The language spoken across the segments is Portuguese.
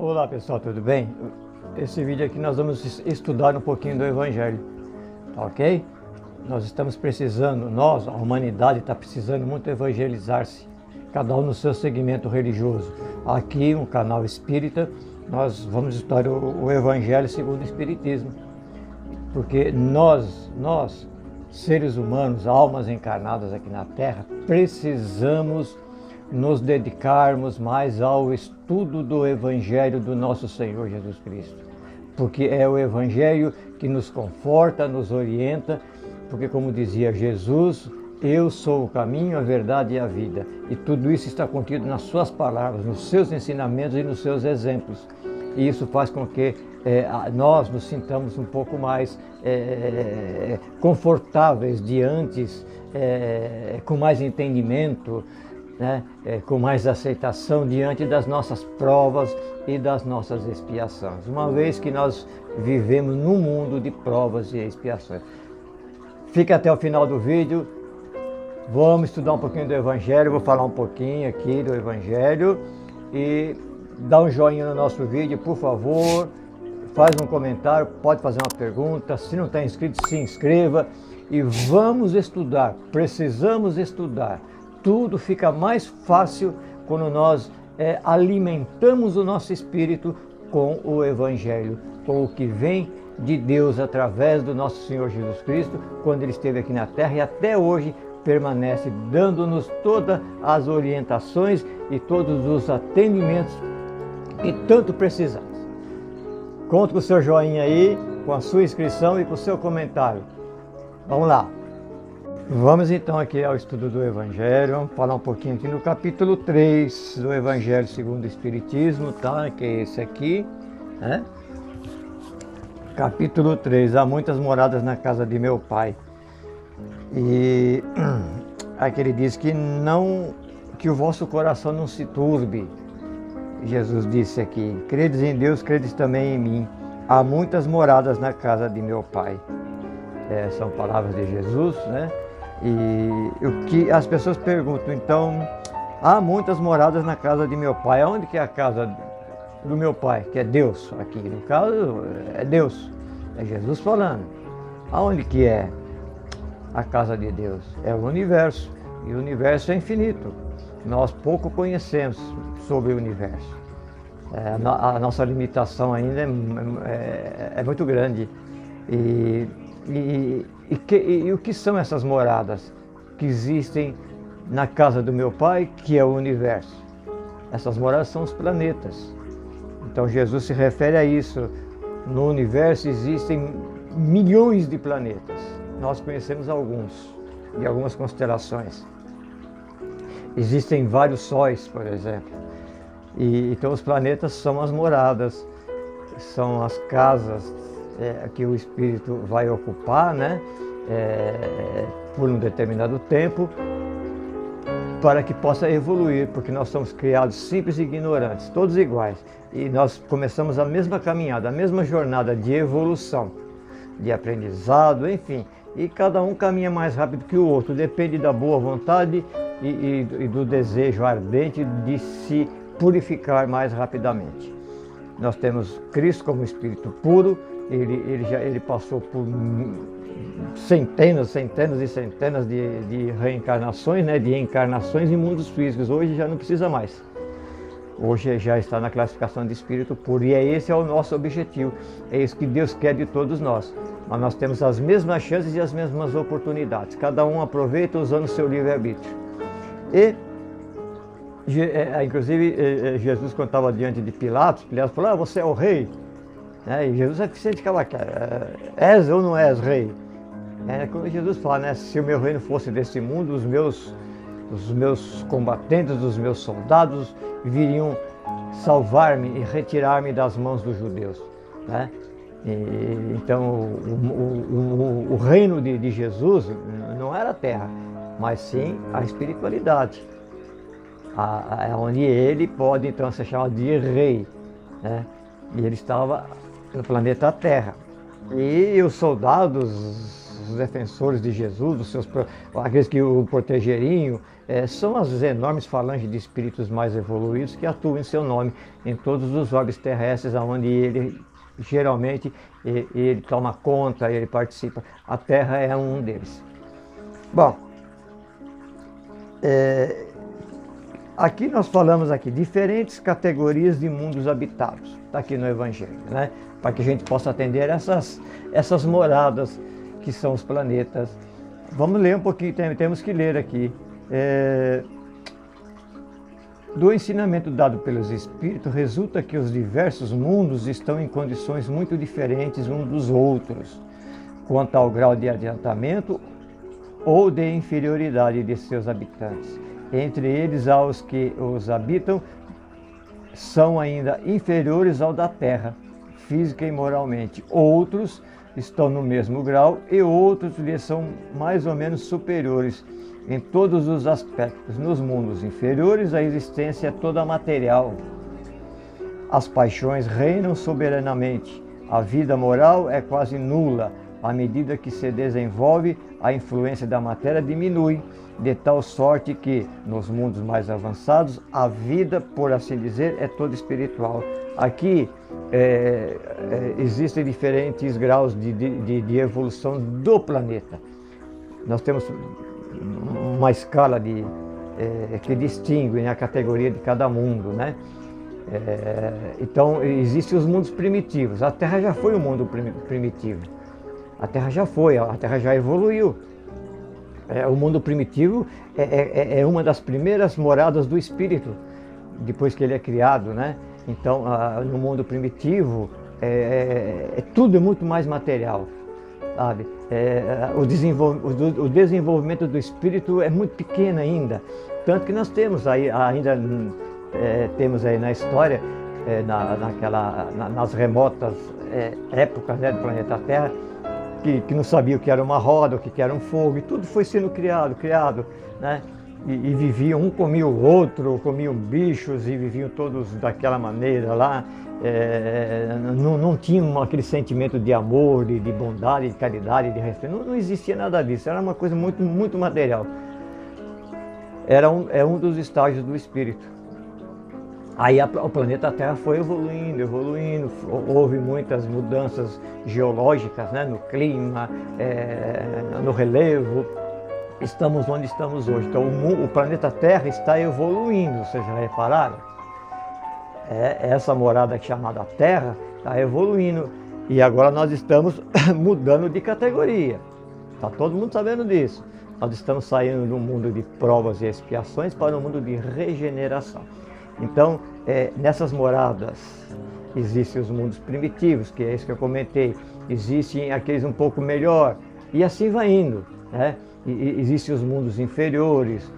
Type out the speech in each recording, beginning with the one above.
Olá pessoal, tudo bem? Esse vídeo aqui nós vamos estudar um pouquinho do Evangelho, tá ok? Nós estamos precisando, a humanidade está precisando muito evangelizar-se, cada um no seu segmento religioso. Aqui, um canal espírita, nós vamos estudar o Evangelho segundo o Espiritismo, porque nós, seres humanos, almas encarnadas aqui na Terra, precisamos nos dedicarmos mais ao estudo do Evangelho do nosso Senhor Jesus Cristo. Porque é o Evangelho que nos conforta, nos orienta, porque como dizia Jesus, eu sou o caminho, a verdade e a vida. E tudo isso está contido nas suas palavras, nos seus ensinamentos e nos seus exemplos. E isso faz com que nós nos sintamos um pouco mais confortáveis diante, com mais entendimento, né, com mais aceitação diante das nossas provas e das nossas expiações, uma vez que nós vivemos num mundo de provas e expiações. Fica até o final do vídeo, vamos estudar um pouquinho do Evangelho, vou falar um pouquinho aqui do Evangelho e dá um joinha no nosso vídeo, por favor, faz um comentário, pode fazer uma pergunta, se não está inscrito, se inscreva e vamos estudar, precisamos estudar. Tudo fica mais fácil quando nós alimentamos o nosso espírito com o Evangelho, com o que vem de Deus através do nosso Senhor Jesus Cristo, quando Ele esteve aqui na Terra e até hoje permanece dando-nos todas as orientações e todos os atendimentos que tanto precisamos. Conto com o seu joinha aí, com a sua inscrição e com o seu comentário. Vamos lá! Vamos então aqui ao estudo do Evangelho, vamos falar um pouquinho aqui no capítulo 3 do Evangelho segundo o Espiritismo, tá? Que é esse aqui, né? Capítulo 3, há muitas moradas na casa de meu Pai. E aqui ele diz que o vosso coração não se turbe. Jesus disse aqui, credes em Deus, credes também em mim. Há muitas moradas na casa de meu Pai. São palavras de Jesus, né? E o que as pessoas perguntam, então, há muitas moradas na casa de meu Pai. Onde que é a casa do meu Pai? Que é Deus. Aqui, no caso, é Deus. É Jesus falando. Aonde que é a casa de Deus? É o universo. E o universo é infinito. Nós pouco conhecemos sobre o universo. A nossa limitação ainda é muito grande. E o que são essas moradas que existem na casa do meu Pai, que é o universo? Essas moradas são os planetas. Então Jesus se refere a isso. No universo existem milhões de planetas. Nós conhecemos alguns, de algumas constelações. Existem vários sóis, por exemplo. Então os planetas são as moradas, são as casas que o espírito vai ocupar, né, por um determinado tempo, para que possa evoluir, porque nós somos criados simples e ignorantes, todos iguais, e nós começamos a mesma caminhada, a mesma jornada de evolução, de aprendizado, enfim, e cada um caminha mais rápido que o outro, depende da boa vontade e do desejo ardente de se purificar mais rapidamente. Nós temos Cristo como Espírito puro. Ele passou por centenas e centenas de reencarnações, né, de encarnações em mundos físicos. Hoje já não precisa mais. Hoje já está na classificação de Espírito puro. E esse é o nosso objetivo. É isso que Deus quer de todos nós. Mas nós temos as mesmas chances e as mesmas oportunidades. Cada um aproveita usando o seu livre-arbítrio. Inclusive, Jesus, quando estava diante de Pilatos falou, você é o rei. E Jesus sempre ficava quieto, és ou não és rei? Quando Jesus fala, né, se o meu reino fosse desse mundo, os meus combatentes, os meus soldados viriam salvar-me e retirar-me das mãos dos judeus. Né? Então o reino de Jesus não era a terra, mas sim a espiritualidade, onde ele pode então ser chamado de rei, né? E ele estava no planeta Terra. E os soldados os defensores de Jesus, aqueles que o protegeriam, são as enormes falanges de espíritos mais evoluídos que atuam em seu nome em todos os orbes terrestres, onde ele geralmente ele toma conta, ele participa. A Terra é um deles. Bom, aqui nós falamos diferentes categorias de mundos habitados, está aqui no Evangelho, né? Para que a gente possa atender essas moradas que são os planetas. Vamos ler um pouquinho, temos que ler aqui. Do ensinamento dado pelos Espíritos, resulta que os diversos mundos estão em condições muito diferentes uns dos outros, quanto ao grau de adiantamento ou de inferioridade de seus habitantes. Entre eles, há os que os habitam são ainda inferiores ao da Terra, física e moralmente. Outros estão no mesmo grau e outros lhes são mais ou menos superiores em todos os aspectos. Nos mundos inferiores, a existência é toda material. As paixões reinam soberanamente. A vida moral é quase nula. À medida que se desenvolve, a influência da matéria diminui, de tal sorte que, nos mundos mais avançados, a vida, por assim dizer, é toda espiritual. Aqui existem diferentes graus de evolução do planeta. Nós temos uma escala que distingue, né, a categoria de cada mundo, né? Então, existem os mundos primitivos. A Terra já foi um mundo primitivo. A Terra já foi, a Terra já evoluiu. O mundo primitivo é uma das primeiras moradas do Espírito, depois que ele é criado, né? Então, no mundo primitivo, tudo é muito mais material, sabe? O desenvolvimento do Espírito é muito pequeno ainda, tanto que nós temos temos aí na história, nas remotas épocas, né, do planeta Terra, que não sabia o que era uma roda, o que era um fogo, e tudo foi sendo criado, né? E viviam, um comia o outro, comiam bichos e viviam todos daquela maneira lá. Não tinham aquele sentimento de amor, de bondade, de caridade, de respeito. Não existia nada disso, era uma coisa muito, muito material. É um dos estágios do espírito. Aí o planeta Terra foi evoluindo, houve muitas mudanças geológicas, né, no clima, no relevo. Estamos onde estamos hoje. Então o planeta Terra está evoluindo, vocês já repararam? Essa morada aqui chamada Terra está evoluindo e agora nós estamos mudando de categoria. Está todo mundo sabendo disso. Nós estamos saindo do mundo de provas e expiações para o mundo de regeneração. Então, nessas moradas existem os mundos primitivos, que é isso que eu comentei. Existem aqueles um pouco melhor e assim vai indo, né? Existem os mundos inferiores,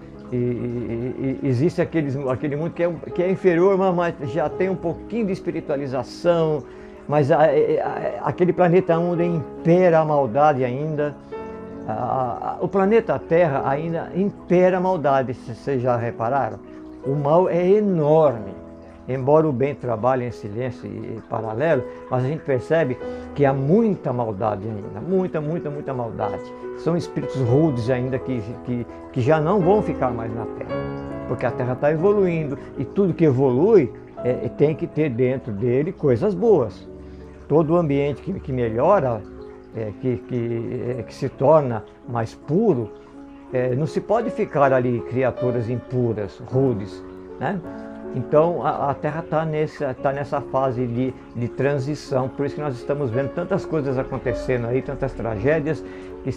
existe aquele mundo que é inferior, mas já tem um pouquinho de espiritualização, mas aquele planeta onde impera a maldade ainda. O planeta Terra ainda impera a maldade, vocês já repararam? O mal é enorme. Embora o bem trabalhe em silêncio e paralelo, mas a gente percebe que há muita maldade ainda, muita maldade. São espíritos rudes ainda que já não vão ficar mais na Terra, porque a Terra está evoluindo e tudo que evolui tem que ter dentro dele coisas boas. Todo o ambiente que melhora, que se torna mais puro, não se pode ficar ali criaturas impuras, rudes, né? Então a Terra está nessa fase de transição, por isso que nós estamos vendo tantas coisas acontecendo aí, tantas tragédias, que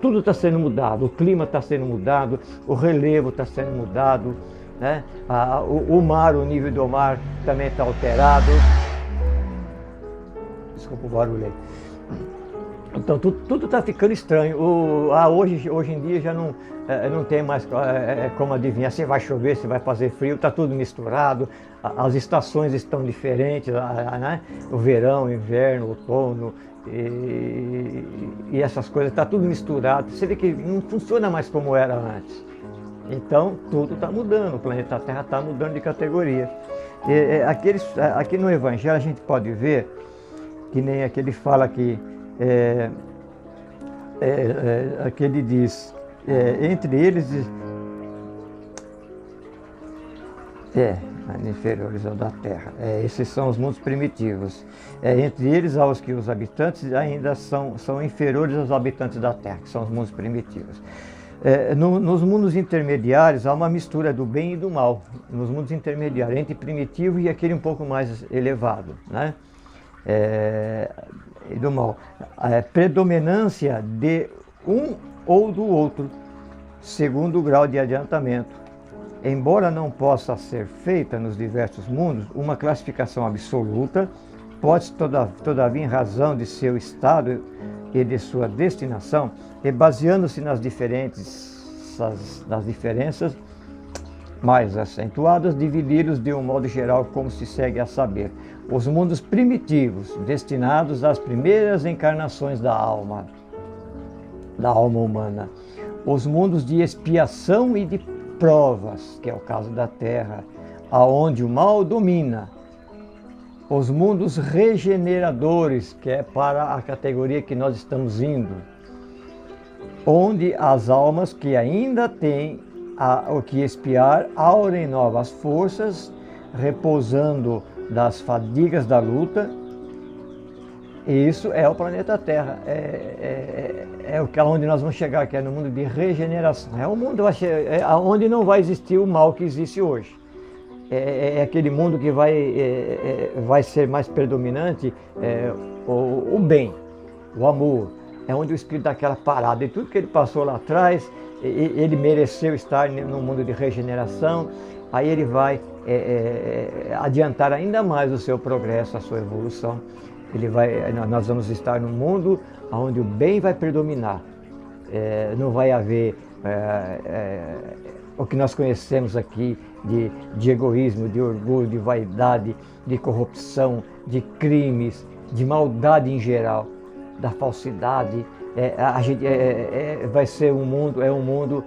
tudo está sendo mudado, o clima está sendo mudado, o relevo está sendo mudado, né? O mar, o nível do mar também está alterado. Desculpa o barulho aí. Então tudo está ficando estranho. Hoje em dia já não tem mais como adivinhar se vai chover, se vai fazer frio, está tudo misturado, as estações estão diferentes, né? O verão, o inverno, o outono e essas coisas, está tudo misturado. Você vê que não funciona mais como era antes. Então tudo está mudando, o planeta Terra está mudando de categoria. Aqui no Evangelho a gente pode ver que nem aquele fala que Aqui ele diz, entre eles, inferiores ao da terra. Esses são os mundos primitivos. Entre eles há os que os habitantes ainda são inferiores aos habitantes da terra, que são os mundos primitivos. Nos mundos intermediários há uma mistura do bem e do mal. Nos mundos intermediários, entre primitivo e aquele um pouco mais elevado, né? E do mal. Predominância de um ou do outro, segundo o grau de adiantamento. Embora não possa ser feita nos diversos mundos uma classificação absoluta, pode-se todavia, em razão de seu estado e de sua destinação, e baseando-se nas diferenças mais acentuadas, dividi-los de um modo geral, como se segue a saber: os mundos primitivos, destinados às primeiras encarnações da alma humana; os mundos de expiação e de provas, que é o caso da Terra, aonde o mal domina; os mundos regeneradores, que é para a categoria que nós estamos indo, onde as almas que ainda têm o que expiar aurem novas forças, repousando das fadigas da luta. E isso é o planeta Terra, é onde nós vamos chegar, que é no mundo de regeneração. É um mundo onde não vai existir o mal que existe hoje. É aquele mundo que vai ser mais predominante, o bem, o amor. É onde o espírito dá aquela parada. E tudo que ele passou lá atrás, ele mereceu estar no mundo de regeneração. Aí ele vai adiantar ainda mais o seu progresso, a sua evolução. Nós vamos estar num mundo onde o bem vai predominar. Não vai haver o que nós conhecemos aqui de egoísmo, de orgulho, de vaidade, de corrupção, de crimes, de maldade em geral, da falsidade. Vai ser um mundo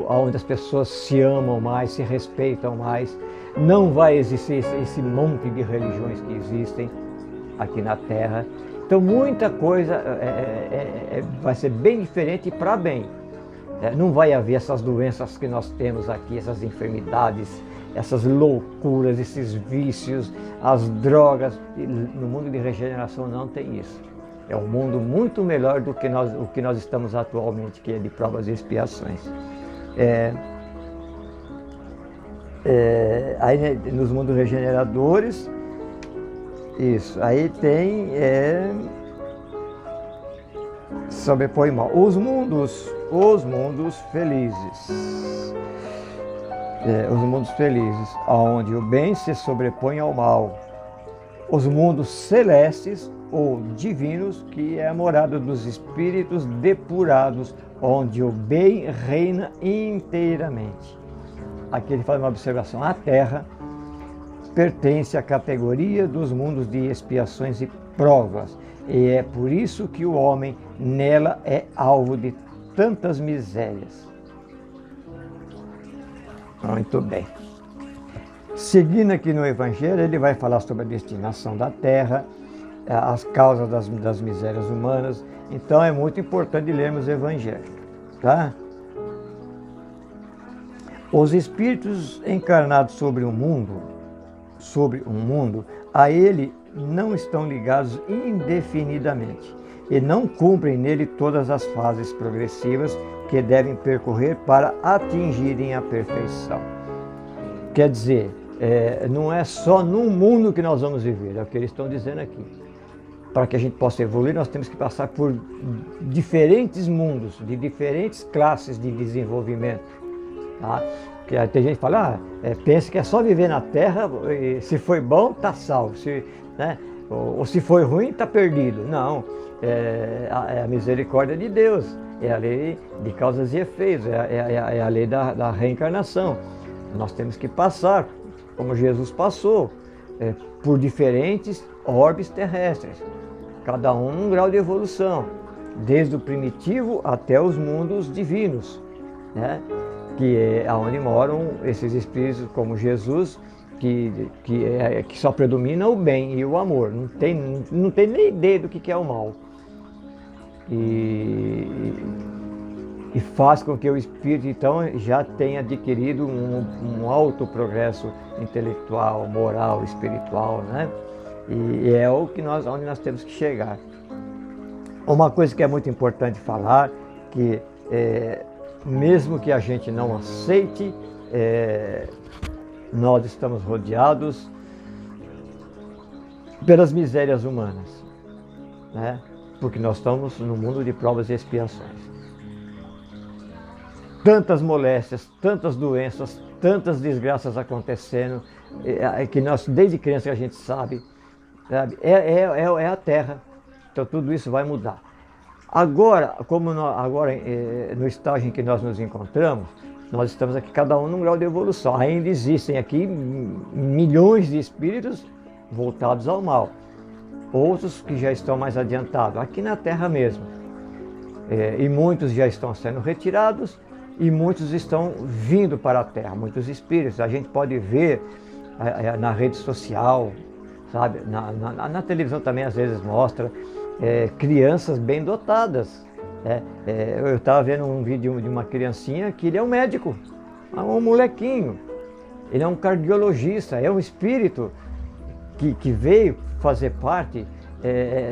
onde as pessoas se amam mais, se respeitam mais. Não vai existir esse monte de religiões que existem aqui na Terra. Então muita coisa vai ser bem diferente para bem. Não vai haver essas doenças que nós temos aqui, essas enfermidades, essas loucuras, esses vícios, as drogas. No mundo de regeneração não tem isso. É um mundo muito melhor do que o que nós estamos atualmente, que é de provas e expiações. Aí nos mundos regeneradores, isso, aí tem sobrepõe mal. Os mundos felizes. Os mundos felizes, onde o bem se sobrepõe ao mal. Os mundos celestes ou divinos, que é a morada dos espíritos depurados, onde o bem reina inteiramente. Aqui ele faz uma observação: a Terra pertence à categoria dos mundos de expiações e provas, e é por isso que o homem nela é alvo de tantas misérias. Muito bem. Seguindo aqui no Evangelho, ele vai falar sobre a destinação da Terra, as causas das misérias humanas. Então é muito importante lermos o Evangelho, tá? Os espíritos encarnados sobre um mundo, a ele não estão ligados indefinidamente e não cumprem nele todas as fases progressivas que devem percorrer para atingirem a perfeição. Quer dizer, não é só num mundo que nós vamos viver, é o que eles estão dizendo aqui. Para que a gente possa evoluir, nós temos que passar por diferentes mundos, de diferentes classes de desenvolvimento. Tá? Porque tem gente que fala, pensa que é só viver na Terra, e se foi bom, está salvo, né? Ou se foi ruim, está perdido. Não, é a misericórdia de Deus, é a lei de causas e efeitos, é a lei da reencarnação. Nós temos que passar, como Jesus passou, por diferentes orbes terrestres, cada um grau de evolução, desde o primitivo até os mundos divinos, né? Que é onde moram esses espíritos como Jesus, que só predomina o bem e o amor, não tem nem ideia do que é o mal. E e faz com que o espírito então já tenha adquirido um alto progresso intelectual, moral, espiritual, né? E é o que onde nós temos que chegar. Uma coisa que é muito importante falar, que mesmo que a gente não aceite, nós estamos rodeados pelas misérias humanas, né? Porque nós estamos no mundo de provas e expiações. Tantas moléstias, tantas doenças, tantas desgraças acontecendo, que nós, desde criança, a gente sabe, é a Terra. Então tudo isso vai mudar. Agora, no estágio em que nós nos encontramos, nós estamos aqui cada um num grau de evolução. Ainda existem aqui milhões de espíritos voltados ao mal. Outros que já estão mais adiantados, aqui na Terra mesmo. E muitos já estão sendo retirados e muitos estão vindo para a Terra, muitos espíritos. A gente pode ver na rede social, sabe? Na televisão também às vezes mostra crianças bem dotadas. Eu estava vendo um vídeo de uma criancinha que ele é um médico, um molequinho. Ele é um cardiologista, é um espírito que veio fazer parte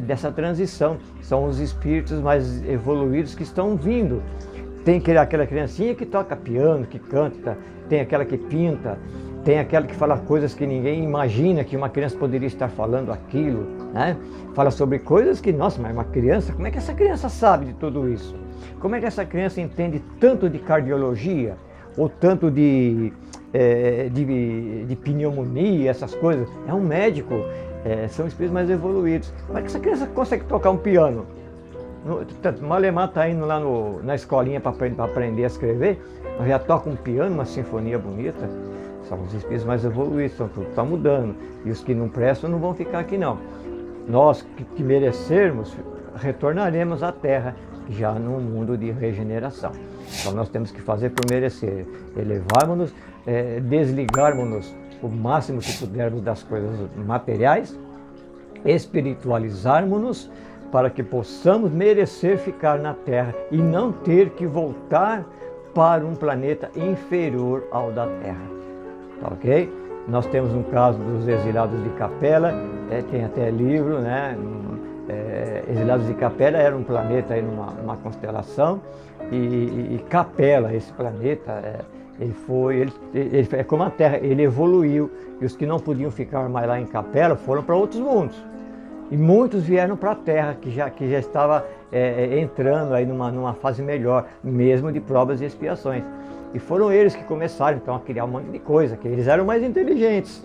dessa transição. São os espíritos mais evoluídos que estão vindo. Tem aquela criancinha que toca piano, que canta, tem aquela que pinta, tem aquela que fala coisas que ninguém imagina que uma criança poderia estar falando aquilo, né? Fala sobre coisas que, nossa, mas uma criança, como é que essa criança sabe de tudo isso? Como é que essa criança entende tanto de cardiologia, ou tanto de pneumonia, essas coisas? É um médico, são espíritos mais evoluídos. Como é que essa criança consegue tocar um piano? Malemar está indo lá na escolinha para aprender a escrever, mas já toca um piano, uma sinfonia bonita. São os espíritos mais evoluídos, então tudo está mudando. E os que não prestam não vão ficar aqui não. Nós que merecermos, retornaremos à Terra, já num mundo de regeneração. Então nós temos que fazer por merecer, elevarmos-nos, desligarmos-nos o máximo que pudermos das coisas materiais, espiritualizarmos-nos, para que possamos merecer ficar na Terra e não ter que voltar para um planeta inferior ao da Terra. Tá ok? Nós temos um caso dos exilados de Capela, tem até livro, né? Exilados de Capela era um planeta aí numa constelação, e Capela, esse planeta, ele é como a Terra, ele evoluiu, e os que não podiam ficar mais lá em Capela foram para outros mundos. E muitos vieram para a Terra, que já estava entrando aí numa fase melhor, mesmo de provas e expiações. E foram eles que começaram então a criar um monte de coisa, que eles eram mais inteligentes.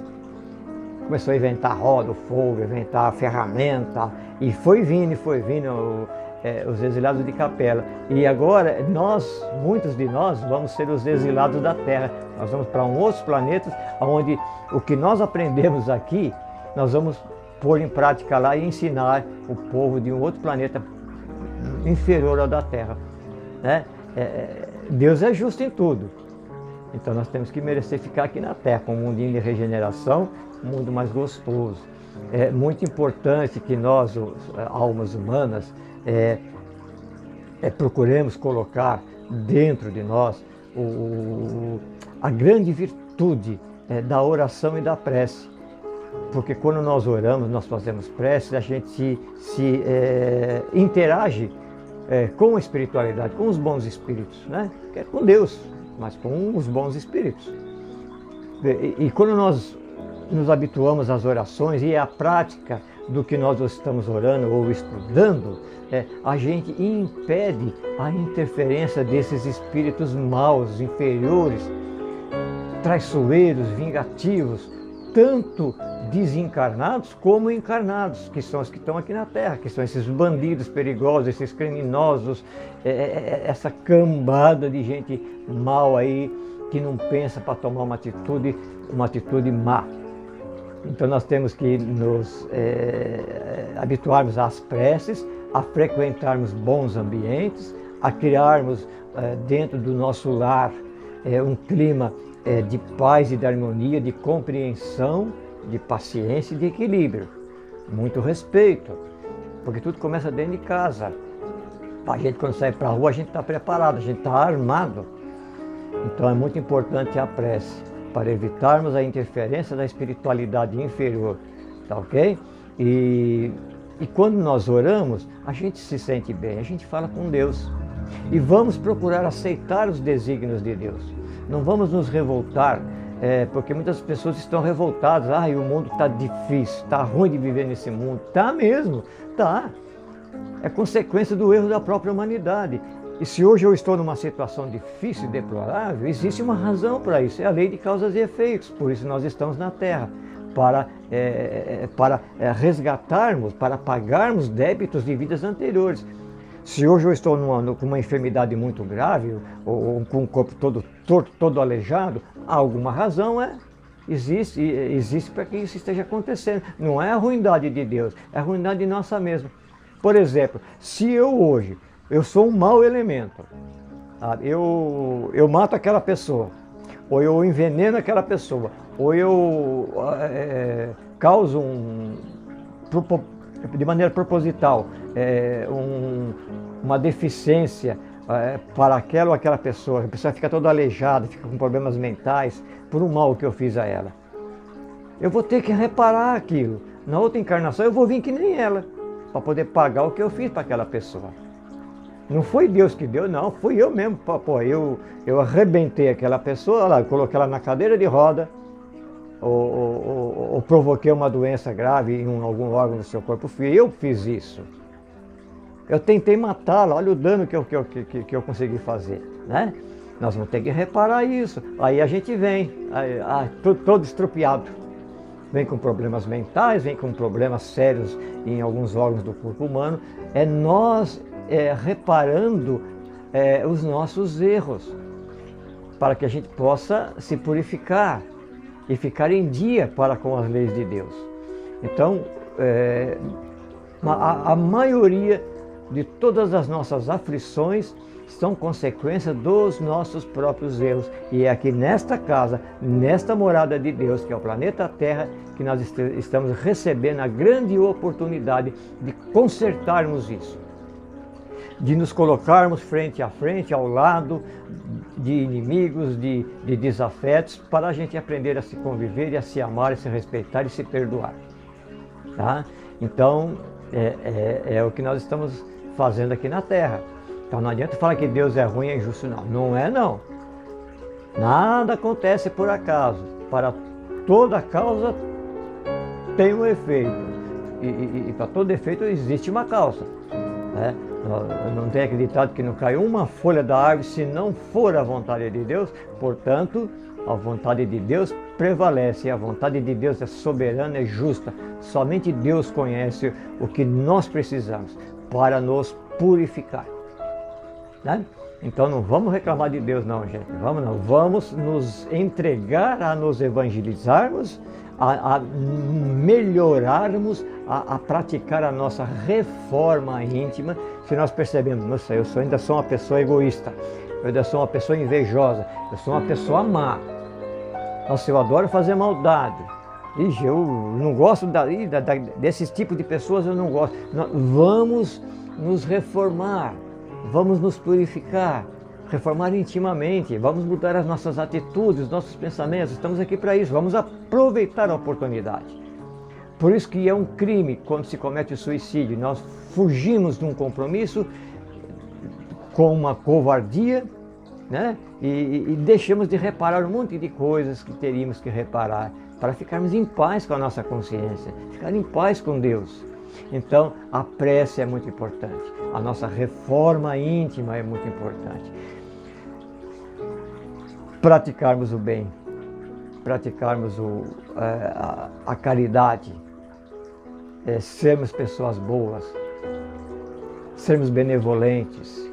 Começou a inventar roda, fogo, inventar ferramenta, e foi vindo os exilados de Capela. E agora muitos de nós vamos ser os exilados da Terra. Nós vamos para outros planetas, onde o que nós aprendemos aqui, nós vamos pôr em prática lá e ensinar o povo de um outro planeta inferior ao da Terra, né? Deus é justo em tudo, então nós temos que merecer ficar aqui na Terra, com um mundinho de regeneração, um mundo mais gostoso. É muito importante que nós, almas humanas, procuremos colocar dentro de nós a grande virtude da oração e da prece. Porque quando nós oramos, nós fazemos prece, a gente se interage com a espiritualidade, com os bons espíritos, né? Que é com Deus, mas com os bons espíritos. E quando nós nos habituamos às orações e à prática do que nós estamos orando ou estudando, a gente impede a interferência desses espíritos maus, inferiores, traiçoeiros, vingativos, tanto desencarnados como encarnados, que são os que estão aqui na Terra, que são esses bandidos perigosos, esses criminosos, essa cambada de gente mal aí, que não pensa para tomar uma atitude má. Então nós temos que nos habituarmos às preces, a frequentarmos bons ambientes, a criarmos dentro do nosso lar um clima de paz e de harmonia, de compreensão, de paciência e de equilíbrio. Muito respeito, porque tudo começa dentro de casa. A gente, quando sai para a rua, a gente está preparado, a gente está armado. Então é muito importante a prece, para evitarmos a interferência da espiritualidade inferior, tá ok? E quando nós oramos, a gente se sente bem, a gente fala com Deus. E vamos procurar aceitar os desígnios de Deus. Não vamos nos revoltar, porque muitas pessoas estão revoltadas. O mundo está difícil, está ruim de viver nesse mundo. Está mesmo, está. É consequência do erro da própria humanidade. E se hoje eu estou numa situação difícil e deplorável, existe uma razão para isso, é a lei de causas e efeitos. Por isso nós estamos na Terra, para resgatarmos, para pagarmos débitos de vidas anteriores. Se hoje eu estou com uma enfermidade muito grave, ou com o corpo todo torto, todo aleijado, alguma razão existe para que isso esteja acontecendo. Não é a ruindade de Deus, é a ruindade nossa mesma. Por exemplo, se eu sou um mau elemento, eu mato aquela pessoa, ou eu enveneno aquela pessoa, ou eu causo de maneira proposital uma deficiência para aquela ou aquela pessoa, a pessoa fica toda aleijada, fica com problemas mentais, por um mal que eu fiz a ela. Eu vou ter que reparar aquilo. Na outra encarnação eu vou vir que nem ela, para poder pagar o que eu fiz para aquela pessoa. Não foi Deus que deu, não, fui eu mesmo. Eu arrebentei aquela pessoa, coloquei ela na cadeira de roda, ou provoquei uma doença grave em algum órgão do seu corpo. Eu fiz isso. Eu tentei matá-la, olha o dano que eu consegui fazer, né? Nós vamos ter que reparar isso. Aí a gente vem, todo estropiado. Vem com problemas mentais, vem com problemas sérios em alguns órgãos do corpo humano. É nós reparando os nossos erros, para que a gente possa se purificar e ficar em dia para com as leis de Deus. Então, a maioria de todas as nossas aflições são consequência dos nossos próprios erros. E é aqui nesta casa, nesta morada de Deus, que é o planeta Terra, que nós estamos recebendo a grande oportunidade de consertarmos isso. De nos colocarmos frente a frente, ao lado de inimigos, de desafetos, para a gente aprender a se conviver, e a se amar, a se respeitar e se perdoar. Tá? Então, é o que nós estamos fazendo aqui na Terra. Então não adianta falar que Deus é ruim e é injusto, não. Não é, não. Nada acontece por acaso. Para toda causa tem um efeito. E para todo efeito existe uma causa. Né? Não tem acreditado que não cai uma folha da árvore se não for a vontade de Deus. Portanto, a vontade de Deus prevalece. E a vontade de Deus é soberana, é justa. Somente Deus conhece o que nós precisamos para nos purificar. Né? Então não vamos reclamar de Deus não, gente. Vamos nos entregar a nos evangelizarmos, a melhorarmos, a praticar a nossa reforma íntima. Se nós percebemos, nossa, eu ainda sou uma pessoa egoísta, eu ainda sou uma pessoa invejosa, eu sou uma pessoa má. Nossa, eu adoro fazer maldade. Eu não gosto desses tipos de pessoas, eu não gosto. Vamos nos reformar, vamos nos purificar, reformar intimamente, vamos mudar as nossas atitudes, os nossos pensamentos. Estamos aqui para isso, vamos aproveitar a oportunidade. Por isso que é um crime quando se comete o suicídio. Nós fugimos de um compromisso com uma covardia, né? E deixamos de reparar um monte de coisas que teríamos que reparar, para ficarmos em paz com a nossa consciência, ficar em paz com Deus. Então, a prece é muito importante, a nossa reforma íntima é muito importante. Praticarmos o bem, praticarmos a caridade, sermos pessoas boas, sermos benevolentes,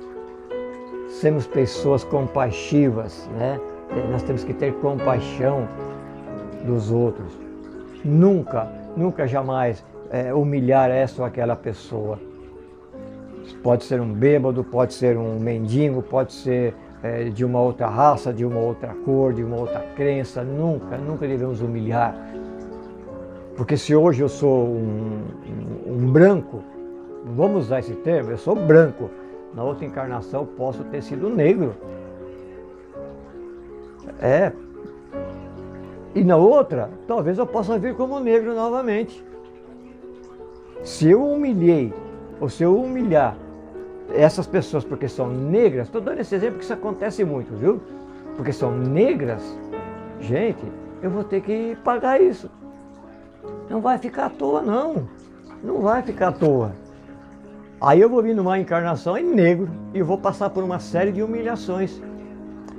sermos pessoas compassivas, né? Nós temos que ter compaixão dos outros. Nunca jamais humilhar essa ou aquela pessoa. Pode ser um bêbado, pode ser um mendigo, pode ser de uma outra raça, de uma outra cor, de uma outra crença. Nunca devemos humilhar. Porque se hoje eu sou um branco, vamos usar esse termo, eu sou branco, na outra encarnação eu posso ter sido negro. E na outra, talvez eu possa vir como negro novamente. Se eu humilhei, ou se eu humilhar essas pessoas porque são negras, estou dando esse exemplo porque isso acontece muito, viu? Porque são negras, gente, eu vou ter que pagar isso. Não vai ficar à toa, não. Não vai ficar à toa. Aí eu vou vir numa encarnação em negro e vou passar por uma série de humilhações.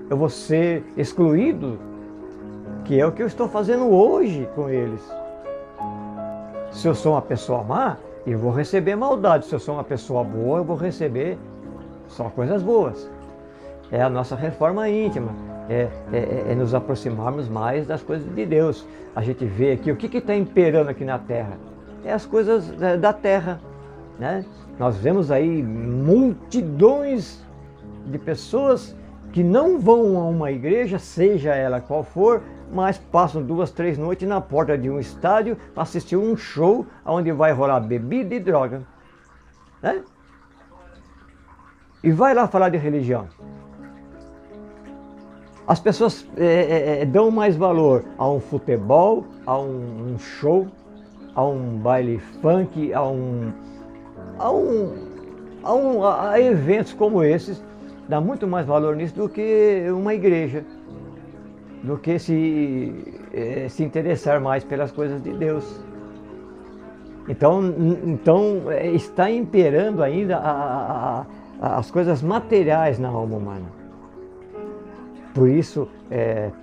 Eu vou ser excluído, que é o que eu estou fazendo hoje com eles. Se eu sou uma pessoa má, eu vou receber maldade. Se eu sou uma pessoa boa, eu vou receber só coisas boas. É a nossa reforma íntima, é nos aproximarmos mais das coisas de Deus. A gente vê aqui, o que está imperando aqui na Terra? É as coisas da Terra, né? Nós vemos aí multidões de pessoas que não vão a uma igreja, seja ela qual for, mas passam 2, 3 noites na porta de um estádio para assistir um show onde vai rolar bebida e droga, né? E vai lá falar de religião. As pessoas dão mais valor a um futebol, a um show, a um baile funk, a eventos como esses. Dá muito mais valor nisso do que uma igreja, do que se interessar mais pelas coisas de Deus. Então está imperando ainda as coisas materiais na alma humana. Por isso,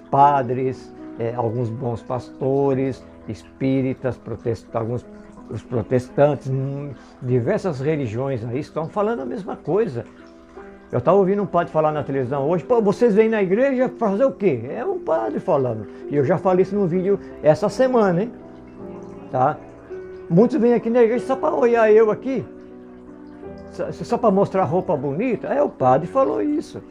padres, alguns bons pastores, espíritas, alguns os protestantes, diversas religiões aí estão falando a mesma coisa. Eu estava ouvindo um padre falar na televisão hoje: pô, vocês vêm na igreja fazer o quê? É um padre falando. E eu já falei isso no vídeo essa semana, hein? Tá? Muitos vêm aqui na igreja só para olhar eu aqui, só para mostrar roupa bonita. O padre falou isso.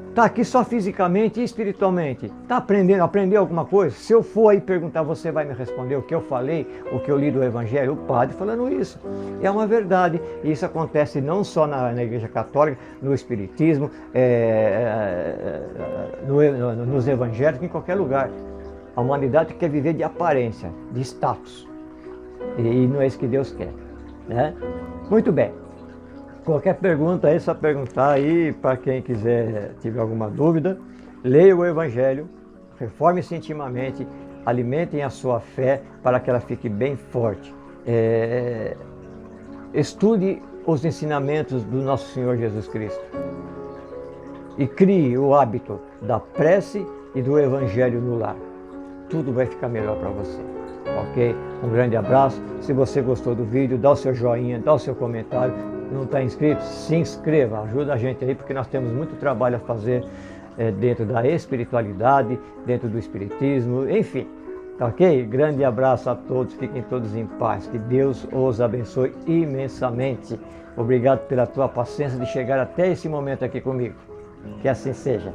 Está aqui só fisicamente e espiritualmente. Está aprendeu alguma coisa? Se eu for aí perguntar, você vai me responder o que eu falei, o que eu li do Evangelho? O padre falando isso. É uma verdade. E isso acontece não só na Igreja Católica, no Espiritismo, nos Evangelhos, em qualquer lugar. A humanidade quer viver de aparência, de status. E não é isso que Deus quer, né? Muito bem. Qualquer pergunta é só perguntar aí, para quem quiser, tiver alguma dúvida. Leia o Evangelho, reforme-se intimamente, alimentem a sua fé para que ela fique bem forte. Estude os ensinamentos do nosso Senhor Jesus Cristo e crie o hábito da prece e do Evangelho no lar. Tudo vai ficar melhor para você. Ok? Um grande abraço. Se você gostou do vídeo, dá o seu joinha, dá o seu comentário. Não está inscrito? Se inscreva, ajuda a gente aí, porque nós temos muito trabalho a fazer dentro da espiritualidade, dentro do espiritismo, enfim. Tá ok? Grande abraço a todos, fiquem todos em paz. Que Deus os abençoe imensamente. Obrigado pela tua paciência de chegar até esse momento aqui comigo. Que assim seja.